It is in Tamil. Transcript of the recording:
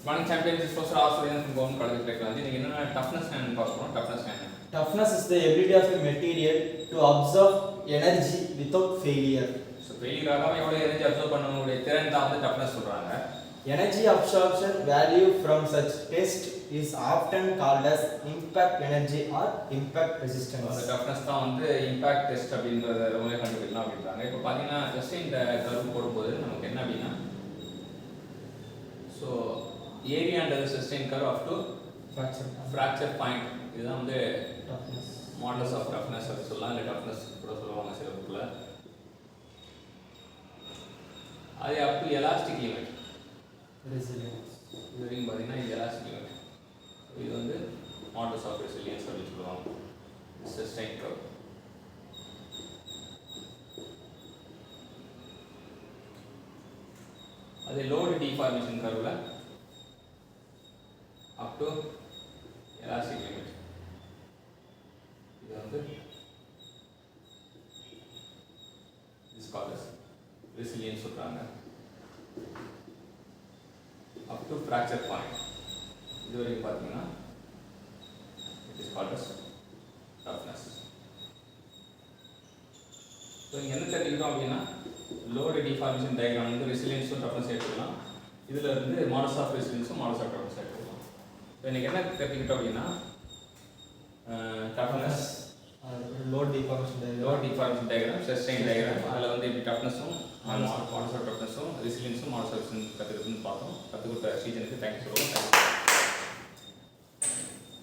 Running championship for Australian from Government College Technology. Toughness and toughness is the ability of a material to absorb energy without failure. So failure ஆகாம எவ்வளவு எனர்ஜி அப்சர்வ் பண்ணனுடைய திறன் தான் வந்து டஃப்னஸ் சொல்றாங்க. Energy absorption value from such test is often called as impact energy or impact resistance. அந்த டஃப்னஸ் தான் வந்து இம்பாக்ட் டெஸ்ட் அப்படிங்கறத ரொம்பவே கண்டுபிடிக்கலாம் அப்படின்றாங்க. இப்போ பாத்தீங்கன்னா ஜஸ்ட் இந்த கர்வ் போடும்போது நமக்கு என்ன அப்படினா so area under the sustained curve up to fracture point இதுதான் வந்து toughness modulus of toughness அப்படி சொல்லலாம் இல்ல toughness கூட சொல்லுவாங்க சில புக்ல. அது up to elastic limit resilience இதுவரைக்கும் பாத்தீங்கன்னா இது elastic limit. இது வந்து modulus of resilience அப்படி சொல்லுவாங்க. sustained curve. அது load deformation curve up to elastic limit. இது வந்து this called as resilience சொல்றாங்க. up to fracture point இதுவரைக்கும் பாத்தீங்கன்னா it is called as toughness. So இங்கே என்ன தெரிஞ்சுக்கிட்டோம் அப்படின்னா லோடு டிஃபார்மேஷன் டயக்ராம் வந்து ரெசிலியன்ஸும் டஃப்னஸ் எடுத்துக்கலாம். இதில் இருந்து மாடல்ஸ் ஆஃப் ரெசிலியன்ஸும் மாடல்ஸ் ஆஃப் டஃப்னஸ் எடுத்துக்கலாம். ஸோ இன்றைக்கி என்ன தெரிஞ்சுக்கிட்டோம் அப்படின்னா toughness load deformation diagram sustain diagram அதில் வந்து எப்படி டஃப்னஸும் மாடல்ஸ் ஆஃப் டஃப்னஸும் ரெசிலியன்ஸும் மாடல்ஸ் ஆஃப் ரெசிலியன்ஸ் கற்றுக்கிறதுன்னு பார்த்தோம். கற்றுக் கொடுத்த ஸ்ரீஜனுக்கு தேங்க்யூ சொல்லுவோம்.